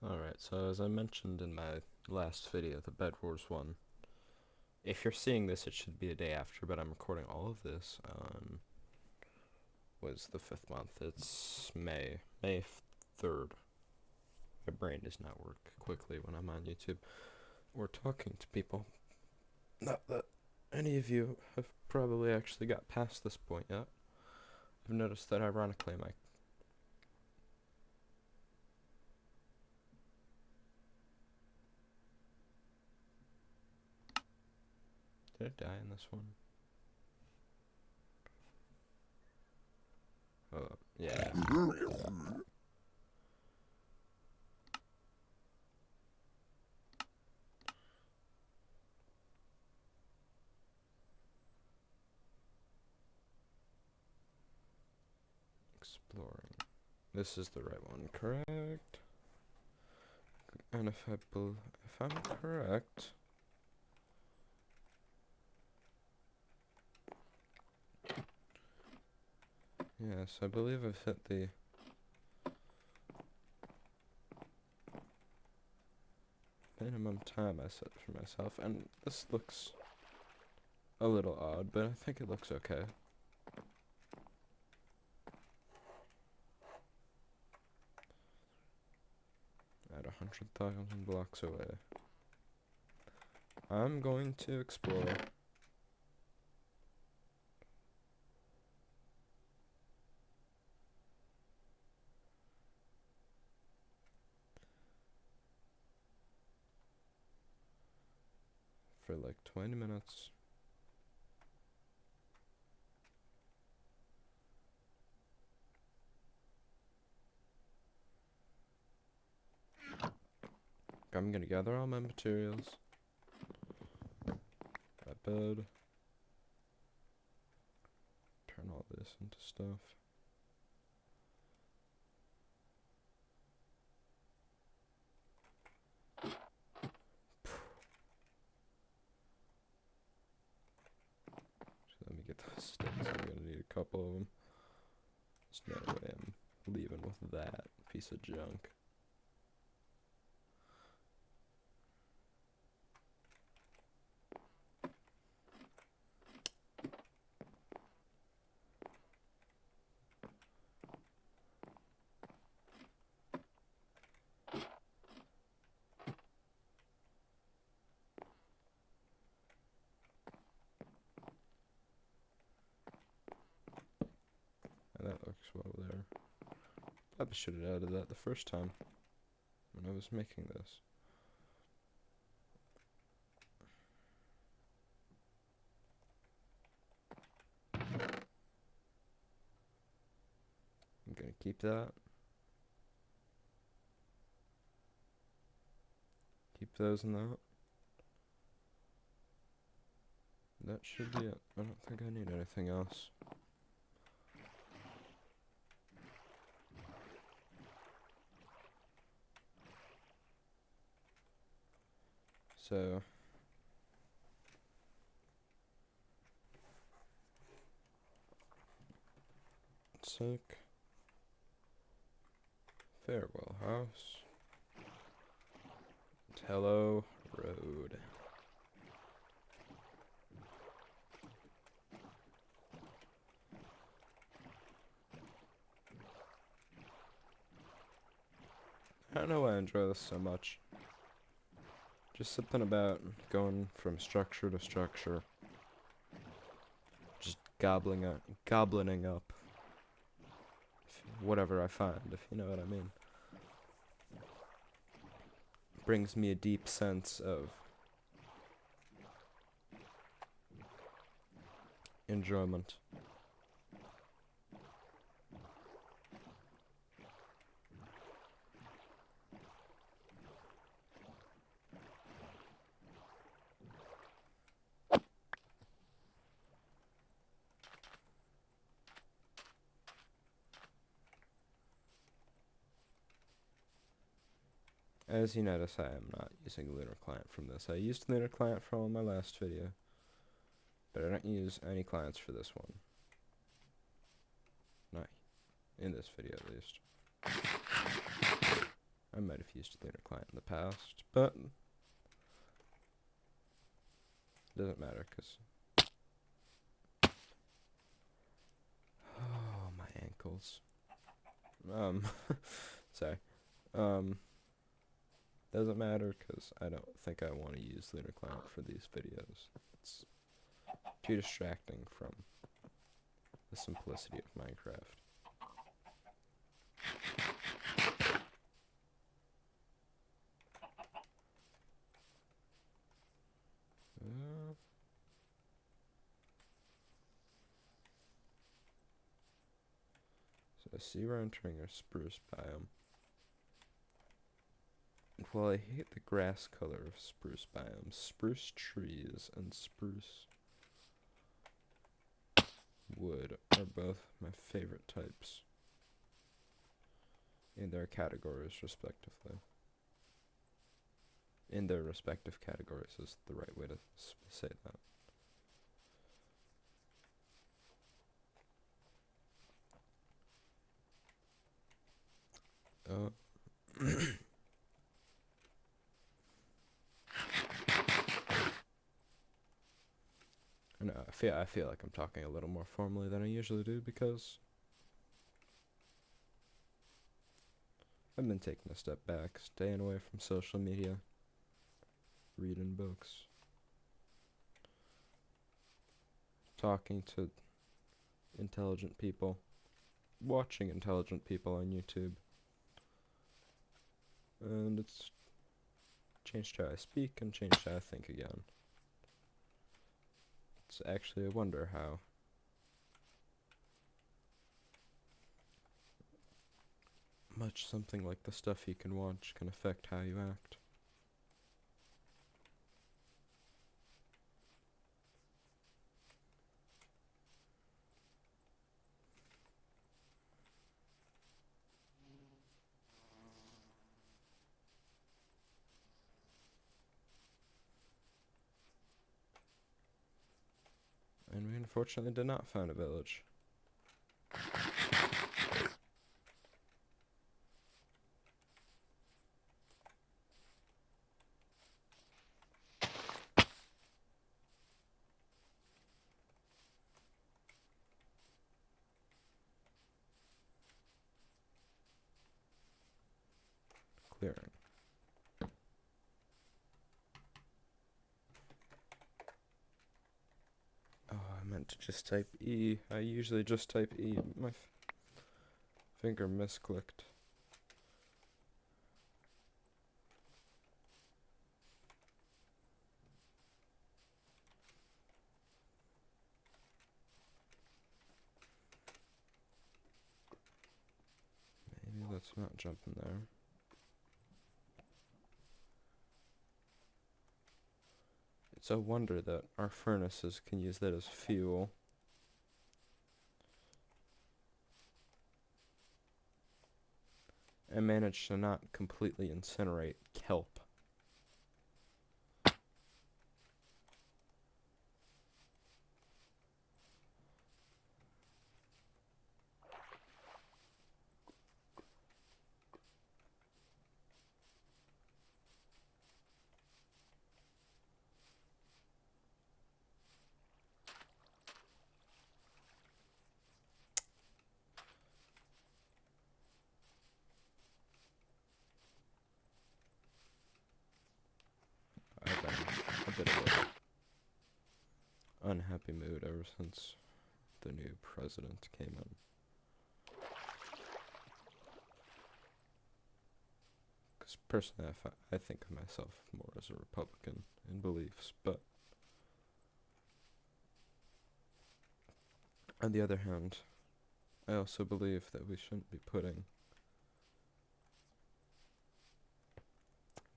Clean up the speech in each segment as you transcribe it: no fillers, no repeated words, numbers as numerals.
Alright, so as I mentioned in my last video, the Bed Wars one, if you're seeing this, it should be a day after, but I'm recording all of this on, was the 5th month, it's May 3rd. My brain does not work quickly when I'm on YouTube or talking to people. Not that any of you have probably actually got past this point yet. I've noticed that ironically my did it die in this one? Oh, yeah. Exploring. This is the right one, correct? And if I'm correct, yes, I believe I've hit the minimum time I set for myself, and this looks a little odd, but I think it looks okay. At 100,000 blocks away, I'm going to explore. For like 20 minutes. I'm gonna gather all my materials. My bed. Turn all this into stuff. So let me get those sticks. I'm gonna need a couple of them. There's no way I'm leaving with that piece of junk. And that looks well there. Probably should have added that the first time when I was making this. I'm gonna keep that. Keep those in that. That should be it. I don't think I need anything else. So sick. Farewell house. Hello road. I don't know why I enjoy this so much. Just something about going from structure to structure. Just goblining up whatever I find, if you know what I mean. Brings me a deep sense of enjoyment. As you notice, I am not using Lunar Client from this. I used Lunar Client from my last video, but I don't use any clients for this one. Not in this video, at least. I might have used Lunar Client in the past, but doesn't matter, because oh, my ankles. Sorry. Doesn't matter, because I don't think I want to use Lunar Client for these videos. It's too distracting from the simplicity of Minecraft. So I see we're entering a spruce biome. Well, I hate the grass color of spruce biomes. Spruce trees and spruce wood are both my favorite types in their categories, respectively. In their respective categories is the right way to say that. No, I feel like I'm talking a little more formally than I usually do because I've been taking a step back, staying away from social media, reading books, talking to intelligent people, watching intelligent people on YouTube, and it's changed how I speak and changed how I think again. It's actually a wonder how much something like the stuff you can watch can affect how you act. And we unfortunately did not find a village. Clearing. Oh, I meant to just type E. I usually just type E. My finger misclicked. Maybe let's not jump in there. It's a wonder that our furnaces can use that as fuel. And manage to not completely incinerate kelp. I've been a bit of an unhappy mood ever since the new president came in. Because personally, I think of myself more as a Republican in beliefs, but on the other hand, I also believe that we shouldn't be putting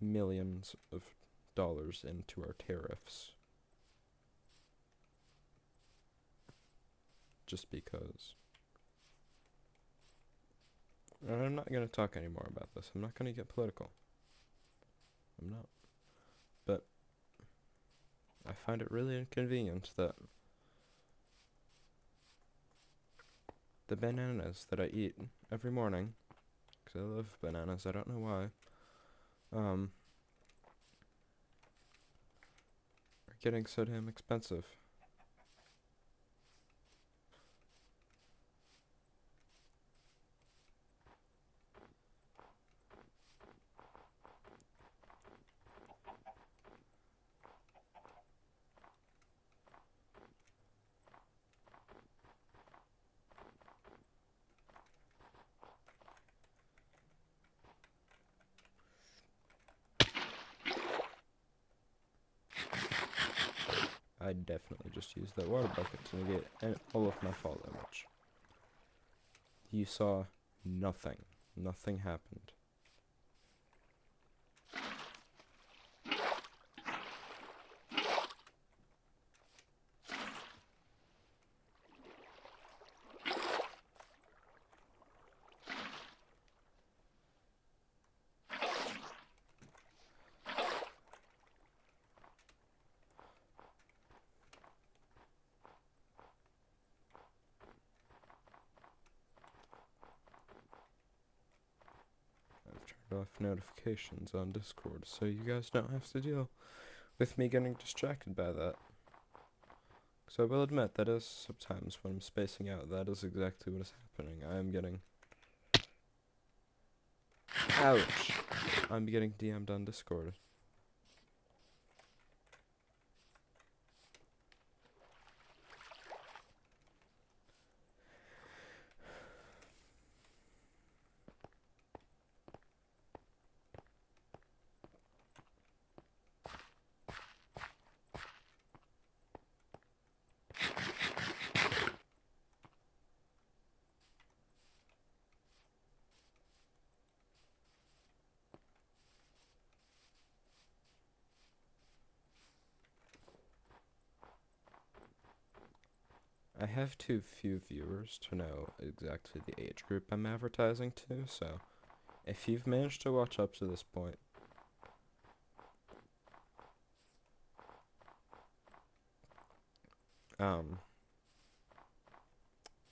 millions of dollars into our tariffs just because. And I'm not going to talk anymore about this. I'm not going to get political. I'm not. But I find it really inconvenient that the bananas that I eat every morning, because I love bananas, I don't know why, are getting so damn expensive. I definitely just used that water bucket to negate all of my fall damage. You saw nothing. Nothing happened. I've turned off notifications on Discord, so you guys don't have to deal with me getting distracted by that. So I will admit that is sometimes when I'm spacing out, that is exactly what is happening. I am getting... Ouch! I'm getting DM'd on Discord. I have too few viewers to know exactly the age group I'm advertising to, so if you've managed to watch up to this point,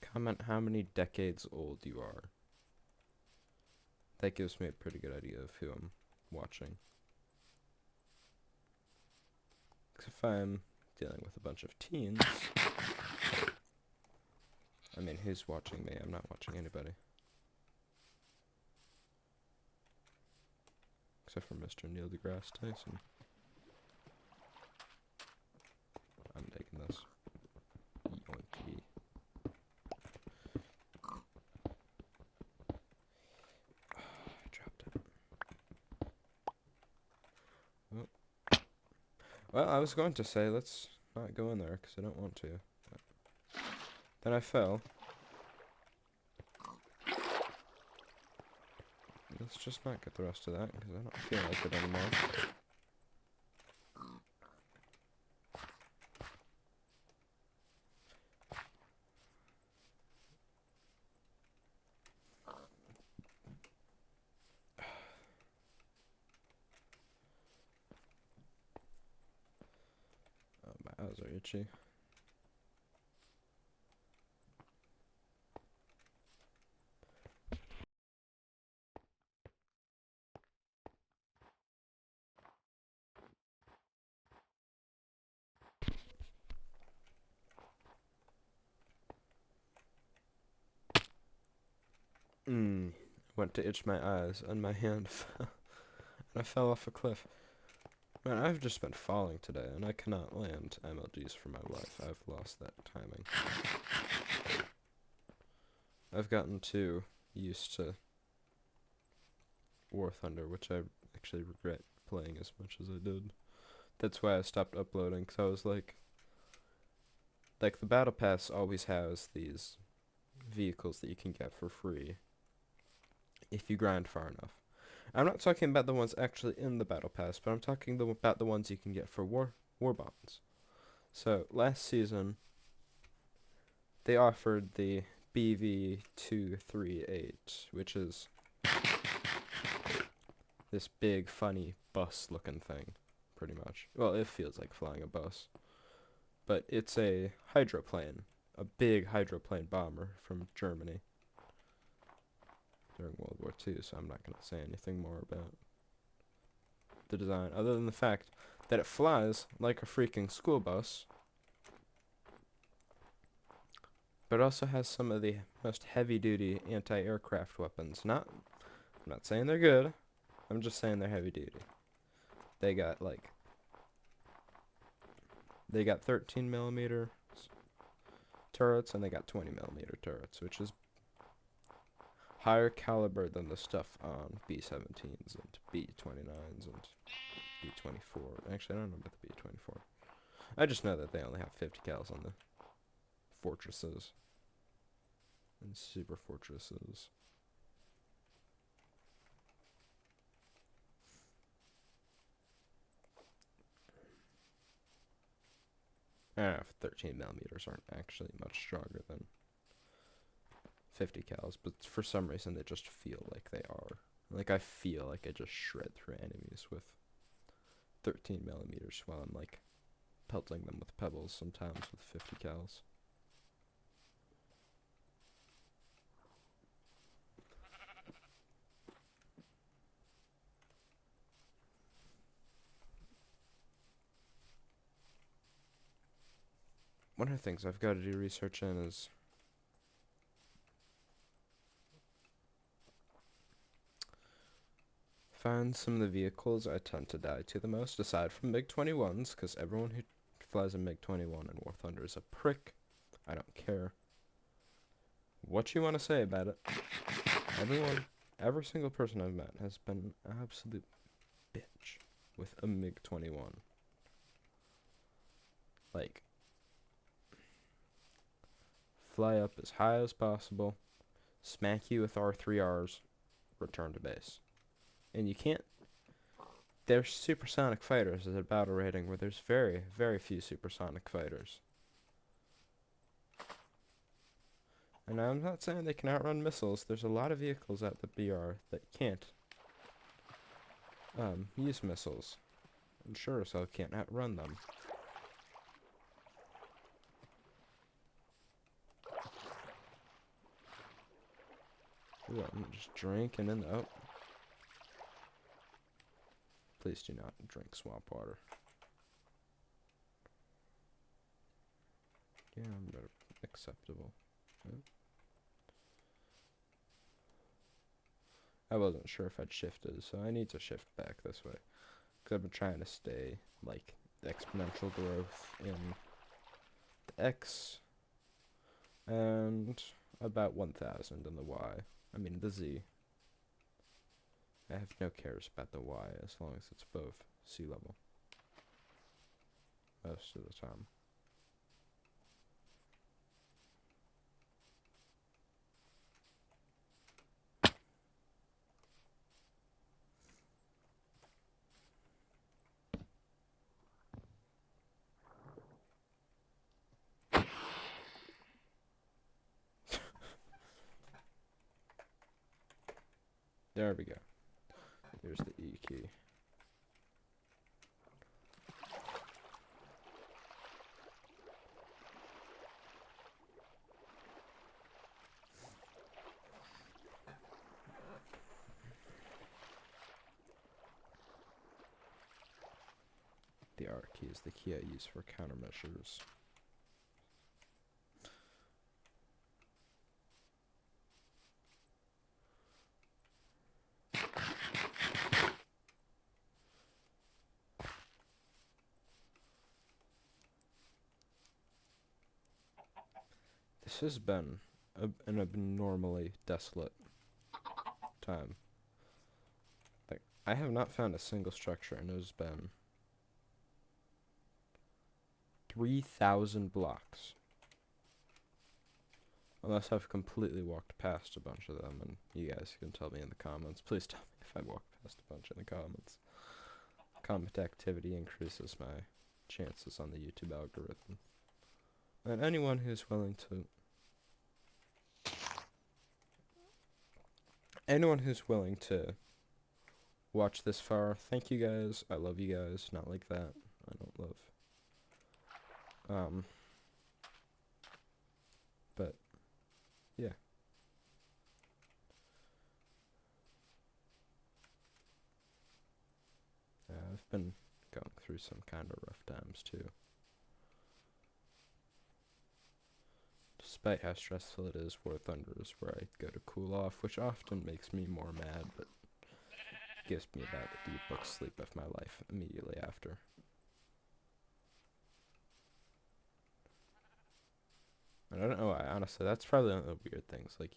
comment how many decades old you are. That gives me a pretty good idea of who I'm watching. 'Cause if I'm dealing with a bunch of teens, I mean, who's watching me? I'm not watching anybody. Except for Mr. Neil deGrasse Tyson. I'm taking this. Yoinky. I dropped it. Oh. Well, I was going to say, let's not go in there, because I don't want to. But then I fell. Let's just not get the rest of that, because I don't feel like it anymore. Oh, my eyes are itchy. Went to itch my eyes, and my hand fell. And I fell off a cliff. Man, I've just been falling today, and I cannot land MLGs for my life. I've lost that timing. I've gotten too used to War Thunder, which I actually regret playing as much as I did. That's why I stopped uploading, because I was like, the Battle Pass always has these vehicles that you can get for free if you grind far enough. I'm not talking about the ones actually in the Battle Pass, but I'm talking about the ones you can get for war bonds. So, last season, they offered the BV238, which is this big, funny, bus-looking thing, pretty much. Well, it feels like flying a bus. But it's a hydroplane, a big hydroplane bomber from Germany during World War II, so I'm not going to say anything more about the design, other than the fact that it flies like a freaking school bus, but it also has some of the most heavy-duty anti-aircraft weapons. I'm not saying they're good. I'm just saying they're heavy-duty. They got 13 millimeter turrets, and they got 20 millimeter turrets, which is higher caliber than the stuff on B-17s and B-29s and B-24. Actually, I don't know about the B-24. I just know that they only have 50 cals on the fortresses and super fortresses. I don't know if 13 millimeters aren't actually much stronger than 50 cals, but for some reason they just feel like they are. Like, I feel like I just shred through enemies with 13 millimeters while I'm like pelting them with pebbles sometimes with 50 cals. One of the things I've got to do research in is find some of the vehicles I tend to die to the most, aside from MiG-21s, because everyone who flies a MiG-21 in War Thunder is a prick. I don't care what you want to say about it. Every single person I've met has been an absolute bitch with a MiG-21. Like, fly up as high as possible, smack you with R3Rs, return to base. And you can't... There's supersonic fighters at a battle rating where there's very, very few supersonic fighters. And I'm not saying they can outrun missiles. There's a lot of vehicles at the BR that can't use missiles. And sure as hell can't outrun them. Ooh, I'm just drinking in the... Oh. Please do not drink swamp water. Yeah, acceptable. Yeah. I wasn't sure if I'd shifted, so I need to shift back this way. Because I've been trying to stay, like, the exponential growth in the X, and about 1,000 in the Y. I mean, the Z. I have no cares about the Y as long as it's above sea level. Most of the time. There we go. There's the E key. The R key is the key I use for countermeasures. This has been an abnormally desolate time. Like, I have not found a single structure, and it has been 3,000 blocks. Unless I've completely walked past a bunch of them, and you guys can tell me in the comments. Please tell me if I walked past a bunch in the comments. Comment activity increases my chances on the YouTube algorithm. And anyone who's willing to... Anyone who's willing to watch this far, thank you guys. I love you guys. Not like that. I don't love... But, yeah. I've been going through some kind of rough times too. Despite how stressful it is, War Thunder is where I go to cool off, which often makes me more mad, but gives me about the deepest sleep of my life immediately after. I don't know why, honestly, that's probably one of the weird things. Like,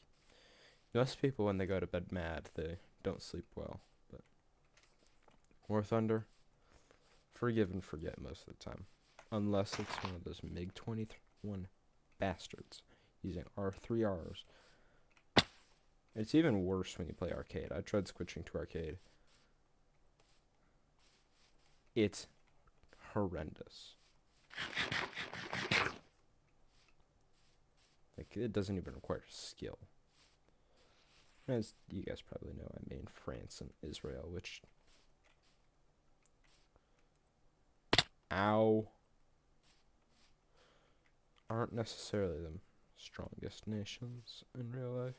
most people, when they go to bed mad, they don't sleep well. But War Thunder, forgive and forget most of the time. Unless it's one of those MiG-21 bastards using R3Rs. It's even worse when you play arcade. I tried switching to arcade. It's horrendous. Like, it doesn't even require skill. As you guys probably know, I mean France and Israel, which... Ow. Aren't necessarily the strongest nations in real life.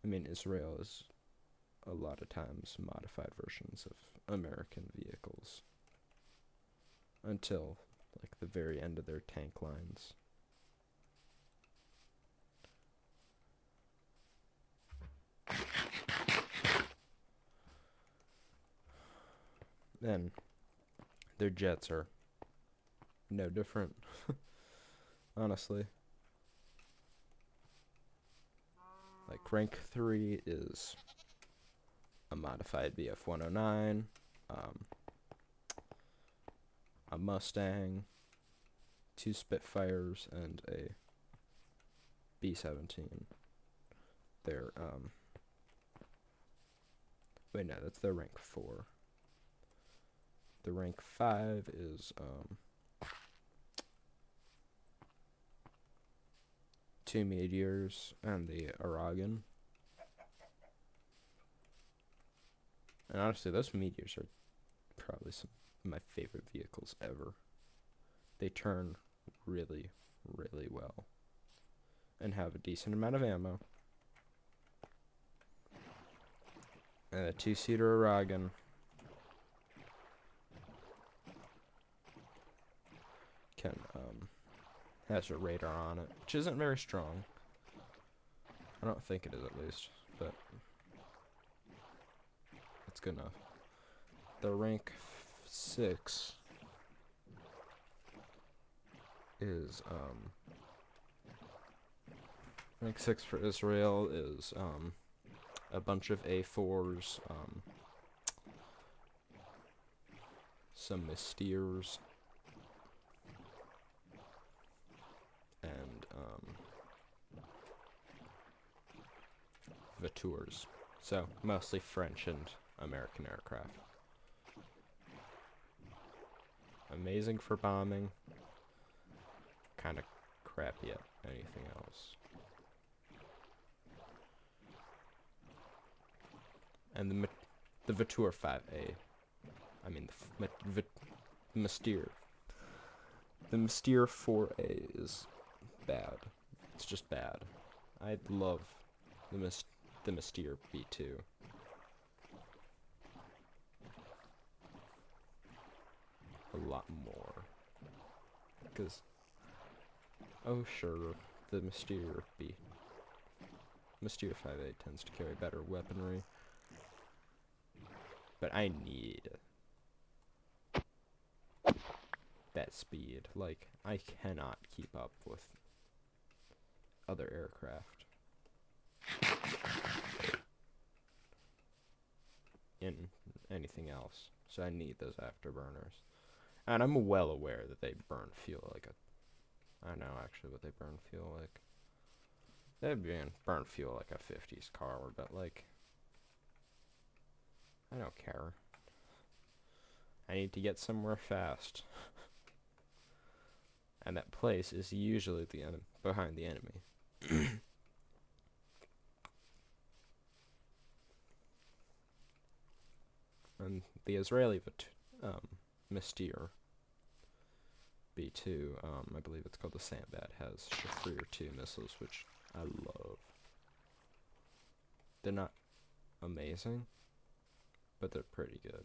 I mean, Israel is a lot of times modified versions of American vehicles. Until, like, the very end of their tank lines. Then, their jets are no different, honestly. Like, rank 3 is a modified Bf-109, a Mustang, 2 Spitfires, and a B-17. They're, wait, no, that's their rank 4. The rank 5 is, 2 Meteors and the Aragon. And honestly, those Meteors are probably some of my favorite vehicles ever. They turn really, really well. And have a decent amount of ammo. And a 2-seater Aragon. Can, has a radar on it, which isn't very strong. I don't think it is, at least, but it's good enough. The rank 6 is, rank 6 for Israel is, a bunch of A4s, some Mysteers, and, Vautours. So, mostly French and American aircraft. Amazing for bombing. Kind of crappy at anything else. And the Vautour 5A. I mean, the Mystere. The Mystere 4A is bad. It's just bad. I love the Mystere B2. A lot more. Because, oh sure, the Mystere 5A tends to carry better weaponry. But I need that speed. Like, I cannot keep up with other aircraft in anything else. So I need those afterburners. And I'm well aware that they burn fuel like a... I know actually what they burn fuel like. They'd burn fuel like a 50s car, but like... I don't care. I need to get somewhere fast. And that place is usually behind the enemy. And the Israeli Mystere B2, I believe it's called the Sandbat, has Shafir 2 missiles, which I love. They're not amazing, but they're pretty good.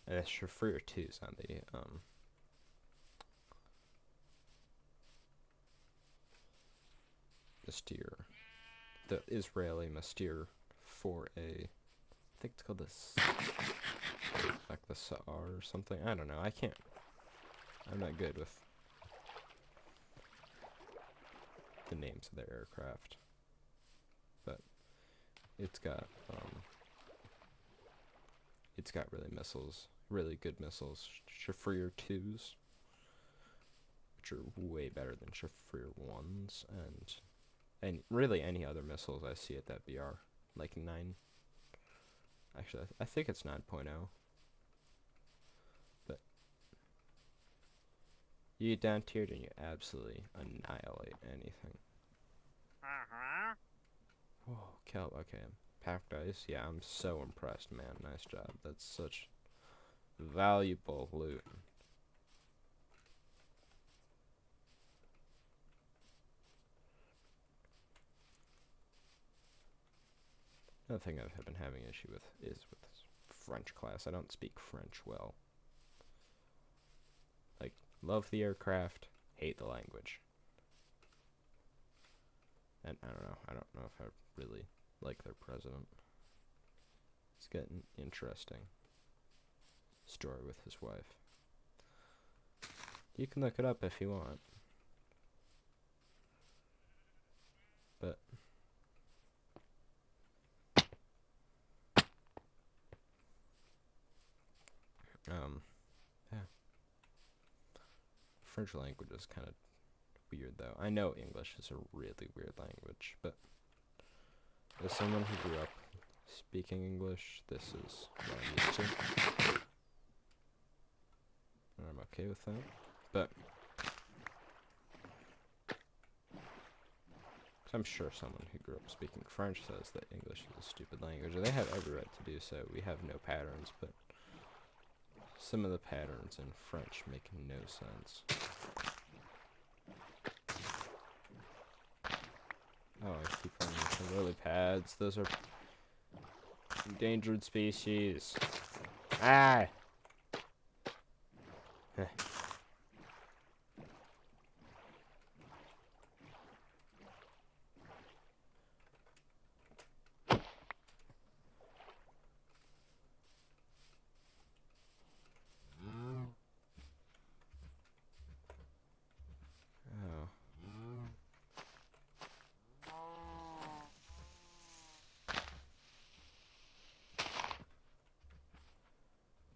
Shafrir 2's on the Mystere, the Israeli Mystere 4A. I think it's called like the Saar or something. I don't know. I'm not good with the names of their aircraft. But it's got really good missiles. Shafrir 2s, which are way better than Shafrir 1s, and really any other missiles I see at that BR, like 9. Actually, I think it's 9.0. But you get down tiered and you absolutely annihilate anything. Oh, Kelp, okay. Packed ice? Yeah, I'm so impressed, man. Nice job. That's such valuable loot. Another thing I've been having an issue with is with French class. I don't speak French well. Like, love the aircraft, hate the language. And I don't know if I really like their president. It's getting interesting. Story with his wife. You can look it up if you want. But yeah. French language is kind of weird though. I know English is a really weird language, but as someone who grew up speaking English, this is what I'm used to. And I'm okay with that. But I'm sure someone who grew up speaking French says that English is a stupid language, and they have every right to do so. We have no patterns, but some of the patterns in French make no sense. Oh, I keep running into lily pads. Those are endangered species. Ah! Oh.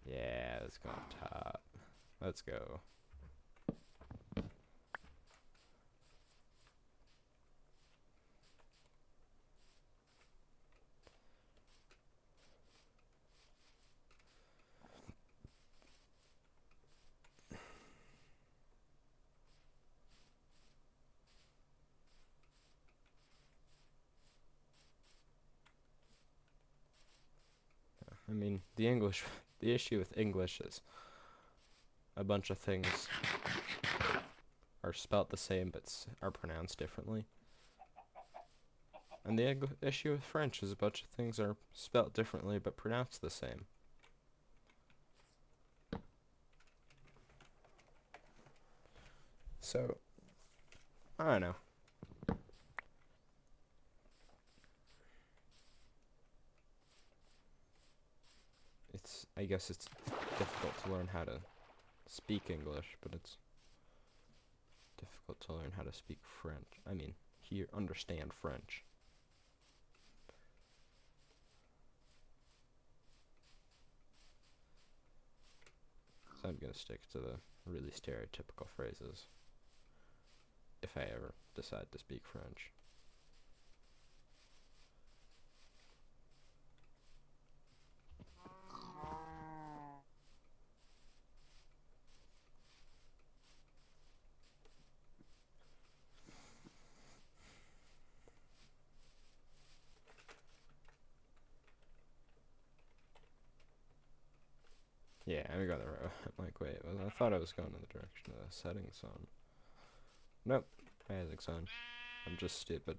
Yeah, let's go on top. Let's go. I mean, the issue with English is a bunch of things are spelt the same but are pronounced differently. And the issue with French is a bunch of things are spelt differently but pronounced the same. So, I don't know. I guess it's difficult to learn how to speak English, but it's difficult to learn how to speak French. I mean, understand French. So I'm gonna stick to the really stereotypical phrases if I ever decide to speak French. Yeah, I'm going the right way. I'm like, wait, I thought I was going in the direction of the settings on. Nope, Isaac's on. I'm just stupid.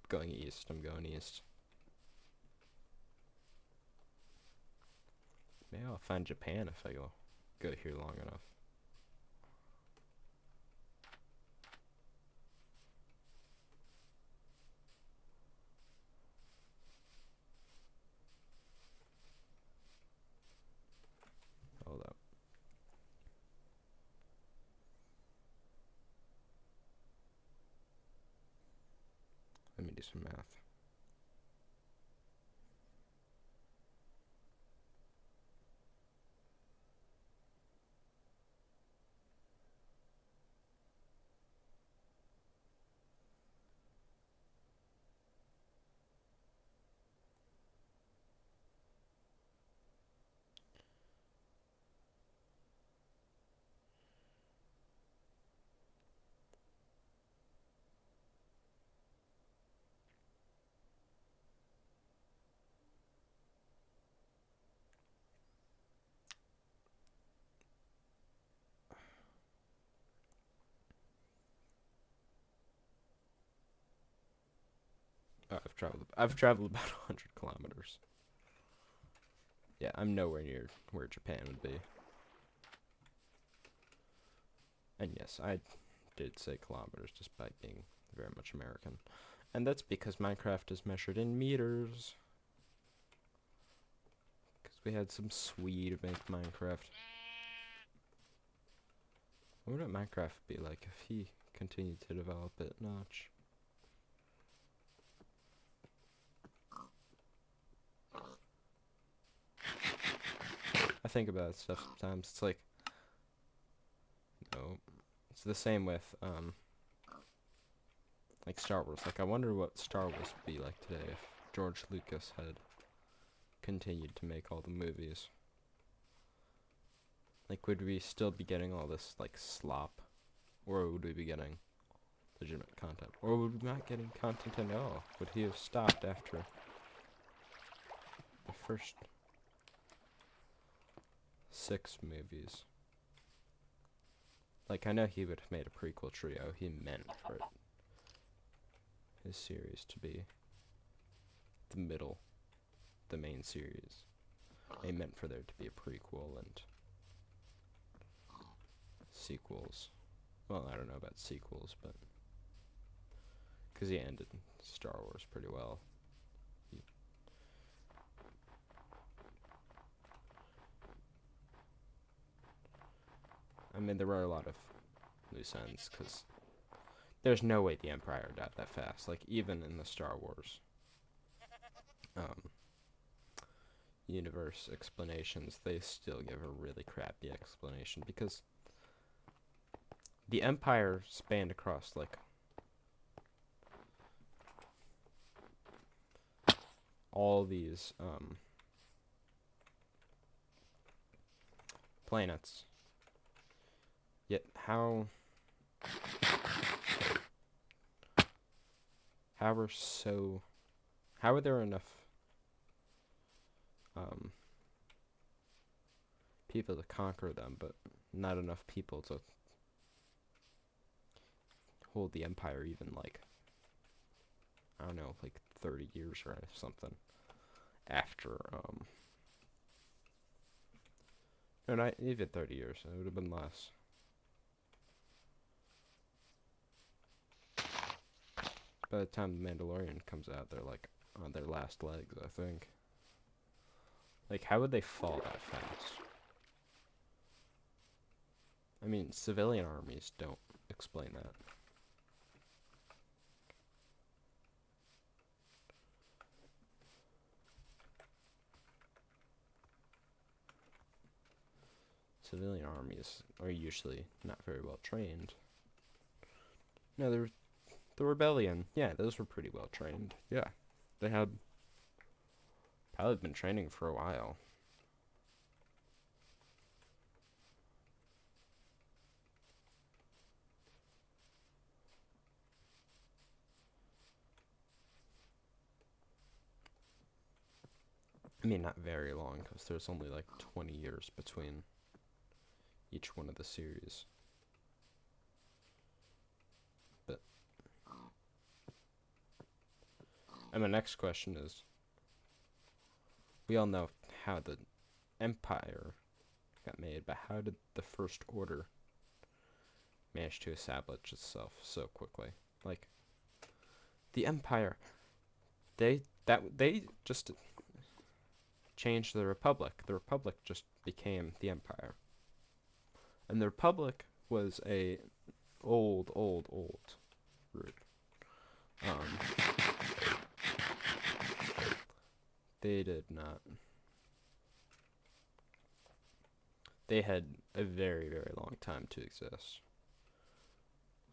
Going east, I'm going east. Maybe I'll find Japan if I go here long enough. Hold up. Let me do some math. Oh, I've traveled about 100 kilometers. Yeah, I'm nowhere near where Japan would be. And yes, I did say kilometers despite being very much American. And that's because Minecraft is measured in meters. Because we had some Swede make Minecraft. What would Minecraft be like if he continued to develop it notch? I think about stuff sometimes. It's like, no, it's the same with like Star Wars. Like, I wonder what Star Wars would be like today if George Lucas had continued to make all the movies. Like, would we still be getting all this like slop, or would we be getting legitimate content, or would we not getting content at all? Would he have stopped after the first 6 movies? Like, I know he would have made a prequel trio. He meant for his series to be the middle, the main series. He meant for there to be a prequel and sequels. Well, I don't know about sequels, but because he ended Star Wars pretty well. I mean, there were a lot of loose ends, because there's no way the Empire died that fast. Like, even in the Star Wars universe explanations, they still give a really crappy explanation, because the Empire spanned across, like, all these planets. Yet how are there enough people to conquer them, but not enough people to hold the Empire even, like, I don't know, like 30 years or something after no, not even 30 years. It would have been less. By the time The Mandalorian comes out, they're like on their last legs, I think. Like, how would they fall that fast? I mean, civilian armies don't explain that. Civilian armies are usually not very well trained. No, the rebellion. Yeah, those were pretty well trained. Yeah, they had probably been training for a while. I mean, not very long, because there's only like 20 years between each one of the series. But, and my next question is, we all know how the Empire got made, but how did the First Order manage to establish itself so quickly? Like, the Empire, they just changed the Republic. The Republic just became the Empire. And the Republic was a old root. They did not. They had a very, very long time to exist.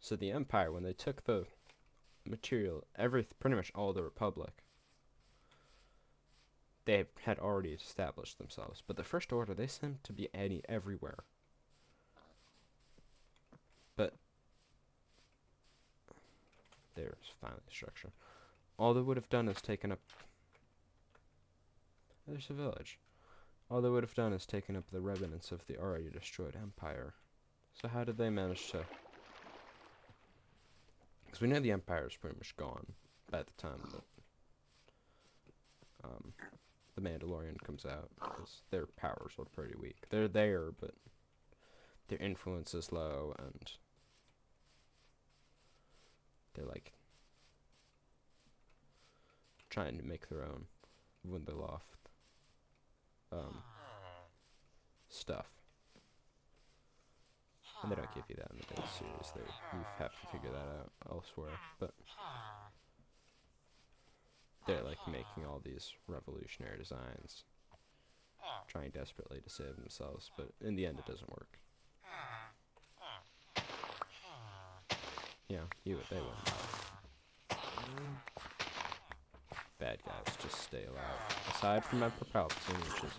So the Empire, when they took the material, pretty much all the Republic, they had already established themselves. But the First Order, they seemed to be everywhere. But there's finally the structure. All they would have done is taken up... There's a village. All they would have done is taken up the remnants of the already destroyed Empire. So how did they manage to... Because we know the Empire is pretty much gone by the time that the Mandalorian comes out, because their powers are pretty weak. They're there, but their influence is low, and they're like trying to make their own Wunderloft stuff. And they don't give you that in the base series. You have to figure that out elsewhere. But they're like making all these revolutionary designs, trying desperately to save themselves, but in the end it doesn't work. Yeah, they win. Bad guys just stay alive. Aside from Emperor Palpatine, which is...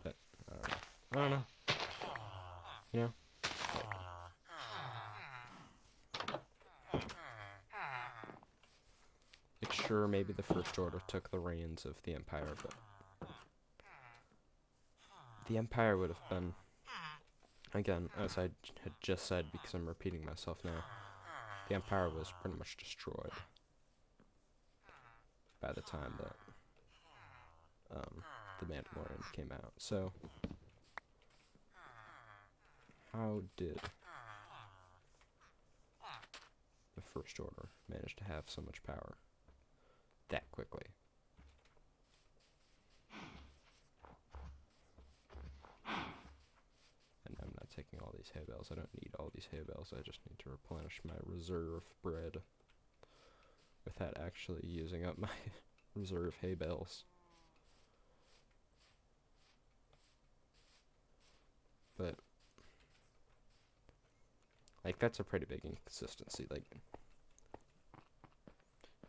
But, I don't know. You know? Like, sure, maybe the First Order took the reins of the Empire, but... The Empire would have been... Again, as I had just said, because I'm repeating myself now, the Empire was pretty much destroyed by the time that the Mandalorian came out. So, how did the First Order manage to have so much power that quickly? And I'm not taking all these hay bales. I don't need all these hay bales. I just need to replenish my reserve bread without actually using up my reserve hay bales. But, like, that's a pretty big inconsistency. Like,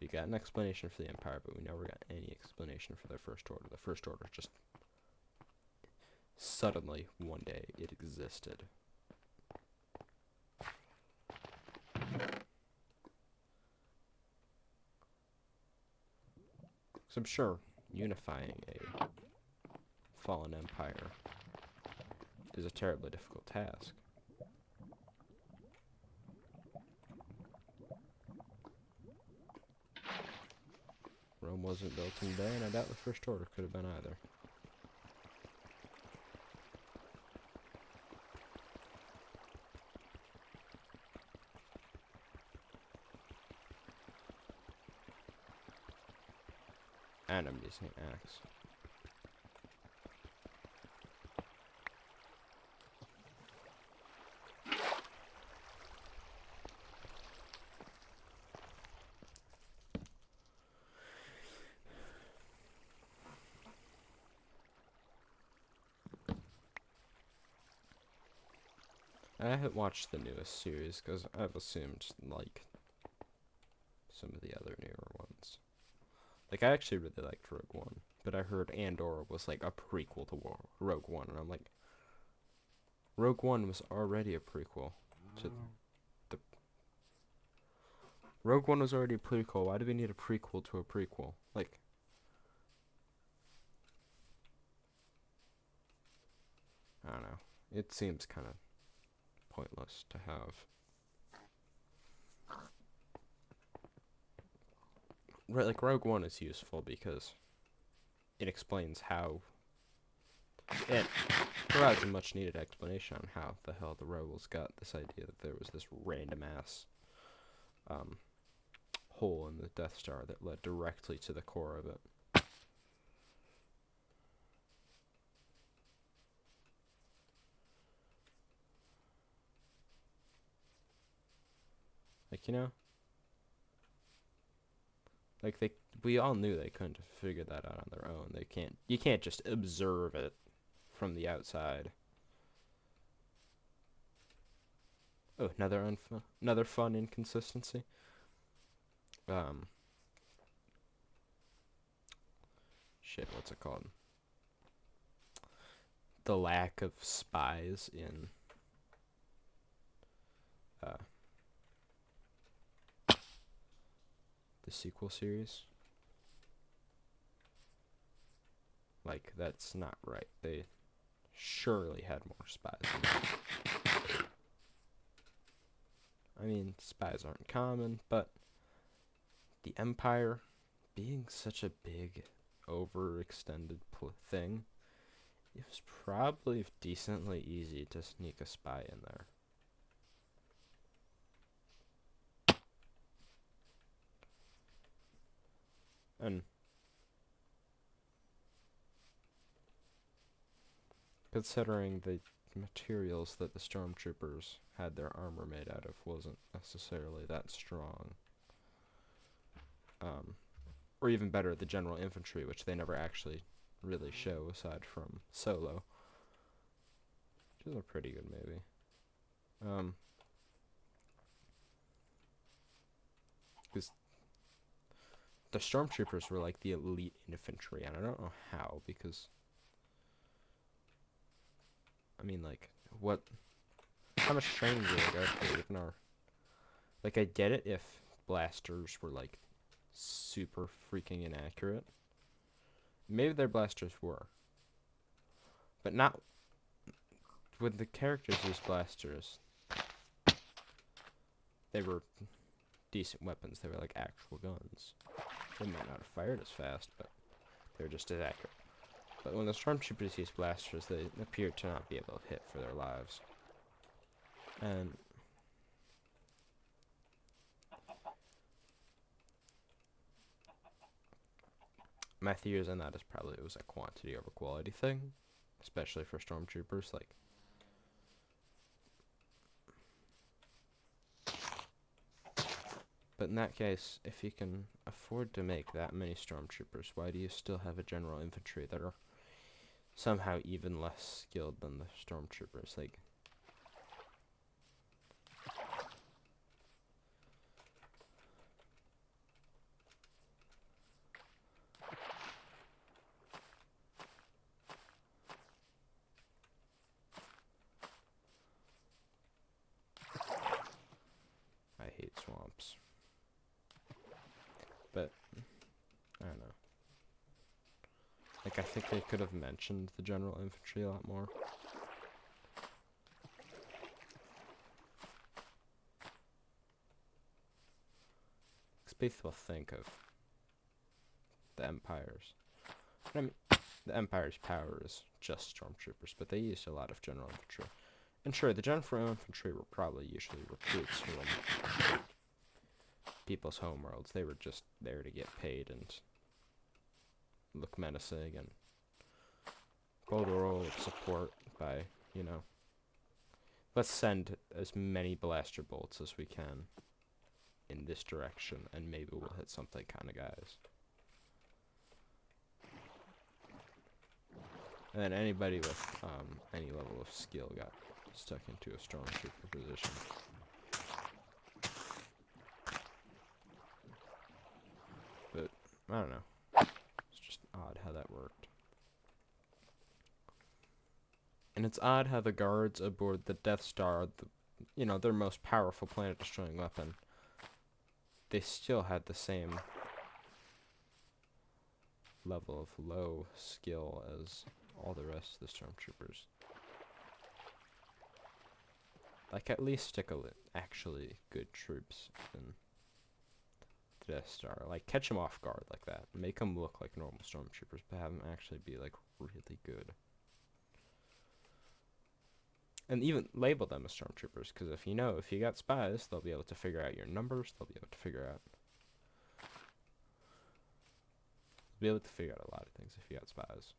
we got an explanation for the Empire, but we never got any explanation for the First Order. The First Order just suddenly, one day, it existed. So I'm sure unifying a fallen empire is a terribly difficult task. Rome wasn't built in a day, and I doubt the First Order could have been either. And I'm using an axe. I haven't watched the newest series because I've assumed, like, some of the other newer ones. Like, I actually really liked Rogue One, but I heard Andor was, like, a prequel to Rogue One, and I'm like, Rogue One was already a prequel to the... Rogue One was already a prequel. Why do we need a prequel to a prequel? Like... I don't know. it seems kind of pointless to have. Right, like Rogue One is useful because it explains how it provides a much needed explanation on how the hell the rebels got this idea that there was this random ass hole in the Death Star that led directly to the core of it. Like, you know? Like, we all knew they couldn't have figured that out on their own. You can't just observe it from the outside. Oh, another fun inconsistency. Shit, what's it called? The lack of spies in the sequel series. Like, that's not right. They surely had more spies than that. I mean, spies aren't common, but the Empire being such a big, overextended thing, it was probably decently easy to sneak a spy in there. And considering the materials that the stormtroopers had their armor made out of wasn't necessarily that strong. Or even better, the general infantry, which they never actually really show aside from Solo. Which is a pretty good movie. Because the stormtroopers were like the elite infantry, and I don't know how, because I mean, like, how much training do they go through? Even like, I get it if blasters were like super freaking inaccurate. Maybe their blasters were, but not when the characters used blasters. They were decent weapons. They were like actual guns. They might not have fired as fast, but they were just as accurate. But when the stormtroopers used blasters, they appeared to not be able to hit for their lives. And my theories on that is probably it was a quantity over quality thing, especially for stormtroopers. Like, but in that case, if you can afford to make that many stormtroopers, why do you still have a general infantry that are somehow even less skilled than the stormtroopers? Like, I hate swamps. But I don't know. Like, I think they could have mentioned the general infantry a lot more. Because people think of the Empire's. I mean, the Empire's power is just stormtroopers, but they used a lot of general infantry. And sure, the general infantry were probably usually recruits from people's homeworlds. They were just there to get paid and look menacing and go the role of support by, you know, let's send as many blaster bolts as we can in this direction, and maybe we'll hit something kind of guys. And then anybody with any level of skill got stuck into a stormtrooper position. But I don't know. It's just odd how that worked. And it's odd how the guards aboard the Death Star, their most powerful planet-destroying weapon, they still had the same level of low skill as all the rest of the stormtroopers. Like, at least stick actually good troops in the Death Star. Like, catch them off guard like that. Make them look like normal stormtroopers, but have them actually be, like, really good. And even label them as stormtroopers, because if you got spies, they'll be able to figure out your numbers, they'll be able to figure out a lot of things if you got spies.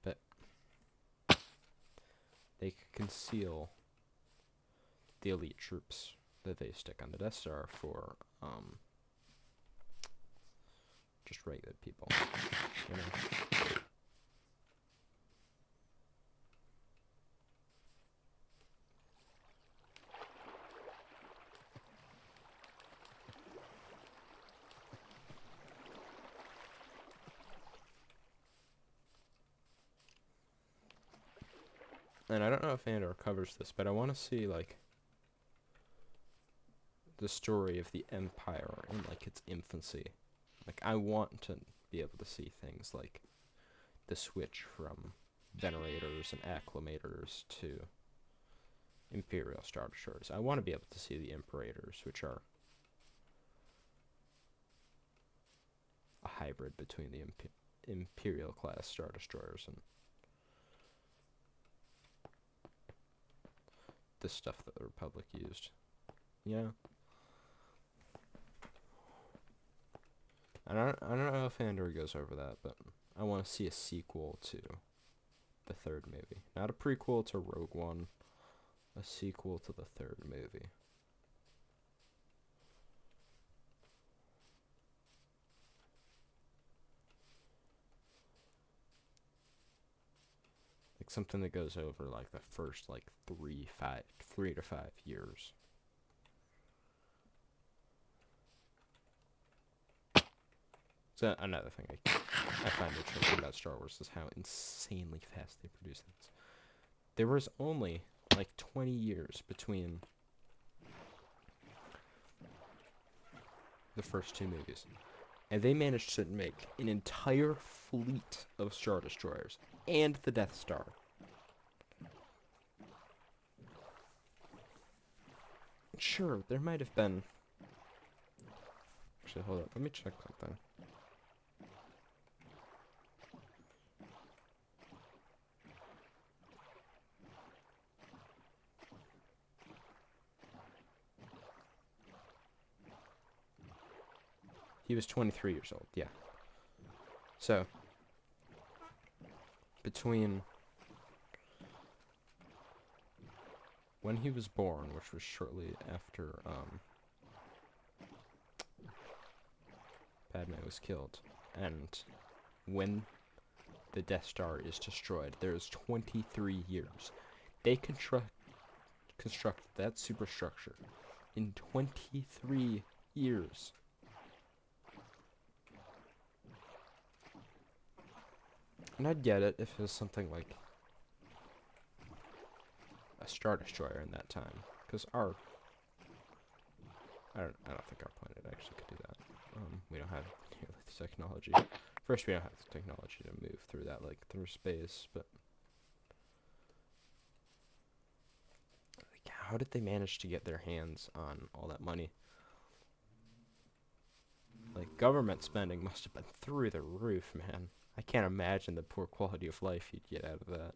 But they could conceal the elite troops that they stick on the Death Star for, just regular people, you know? And I don't know if Andor covers this, but I want to see, like, the story of the Empire in, like, its infancy. Like, I want to be able to see things like the switch from Venerators and Acclamators to Imperial Star Destroyers. I want to be able to see the Imperators, which are a hybrid between the Imperial class Star Destroyers and the stuff that the Republic used. Yeah. I don't know if Andor goes over that, but I want to see a sequel to the third movie. Not a prequel to Rogue One, a sequel to the third movie. Like something that goes over like the first like 3 to 5 years. So another thing I find interesting about Star Wars is how insanely fast they produce things. There was only like 20 years between the first two movies, and they managed to make an entire fleet of Star Destroyers and the Death Star. Sure, there might have been... Actually, hold up. Let me check something. He was 23 years old, yeah. So, between when he was born, which was shortly after Padme was killed, and when the Death Star is destroyed, there is 23 years. They construct that superstructure in 23 years. And I'd get it if it was something like a Star Destroyer in that time, because I don't think our planet actually could do that. We don't have nearly the technology. First, we don't have the technology to move through that, like, through space, but... Like, how did they manage to get their hands on all that money? Like, government spending must have been through the roof, man. I can't imagine the poor quality of life you'd get out of that.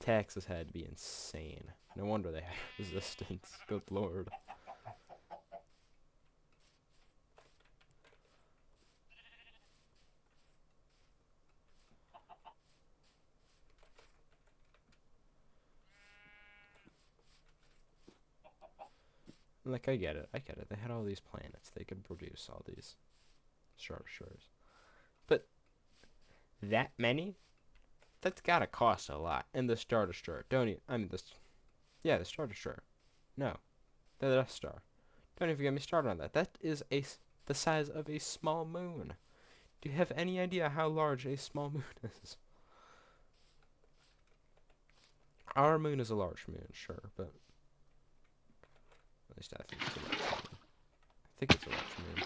Taxes had to be insane. No wonder they had resistance. Good lord. Like, I get it. They had all these planets. They could produce all these Star Destroyers. But that many? That's gotta cost a lot. And the Star Destroyer. The Star Destroyer. No. The Death Star. Don't even get me started on that. That is the size of a small moon. Do you have any idea how large a small moon is? Our moon is a large moon, sure, but... At least I think it's a large moon. I think it's a large moon.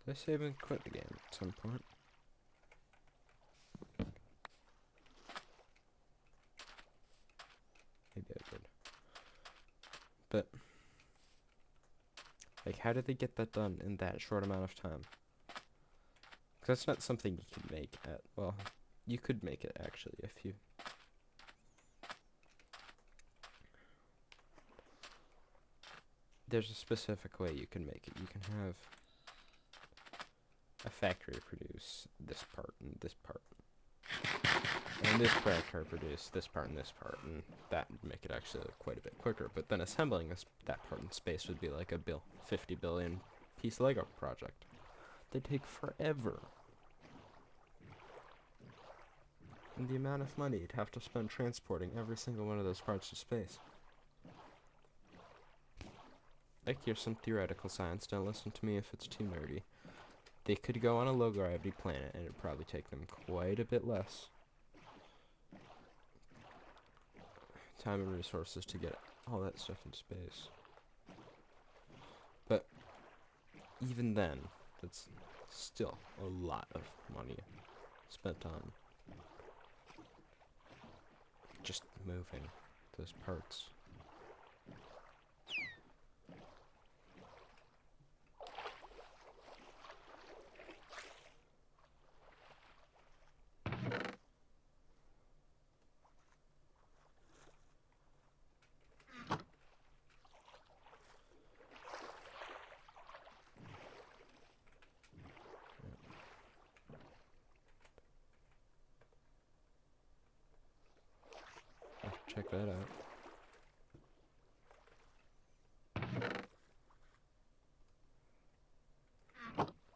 Did I save and quit the game at some point? Maybe I did. But, like, how did they get that done in that short amount of time? 'Cause that's not something you could make at, well, you could make it actually if you... There's a specific way you can make it. You can have a factory produce this part and this part. And this factory produce this part and this part, and that would make it actually quite a bit quicker. But then assembling that part in space would be like a 50 billion piece Lego project. They take forever. And the amount of money you'd have to spend transporting every single one of those parts to space. Like, here's some theoretical science. Don't listen to me if it's too nerdy. They could go on a low-gravity planet, and it'd probably take them quite a bit less time and resources to get all that stuff in space. But even then, that's still a lot of money spent on just moving those parts. Check that out.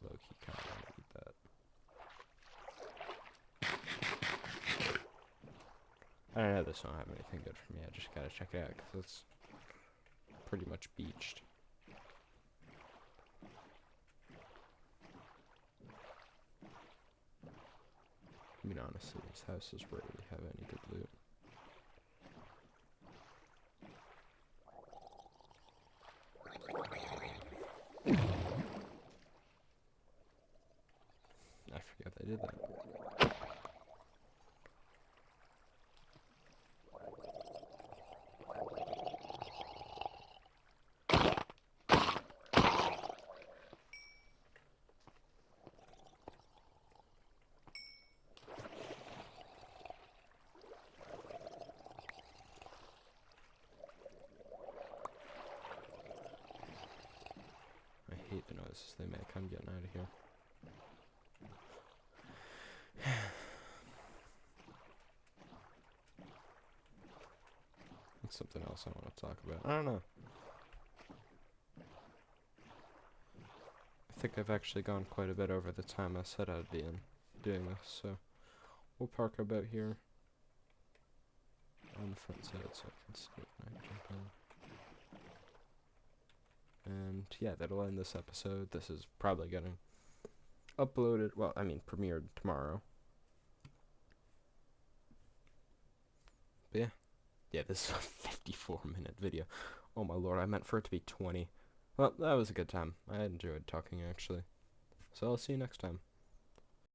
Low-key kind of want to eat that. I don't know, this don't have anything good for me. I just gotta check it out because it's pretty much beached. I mean, honestly, these houses rarely have any good loot. I forgot they did that. I hate the noises they make. I'm getting out of here. What's something else I want to talk about? I don't know. I think I've actually gone quite a bit over the time I said I'd be in doing this, so we'll park about here on the front side so I can see it when I jump in. And yeah, that'll end this episode. This is probably getting uploaded, well, I mean premiered tomorrow. But yeah, this is a 54-minute video. Oh my lord, I meant for it to be 20. Well, that was a good time. I enjoyed talking actually. So I'll see you next time.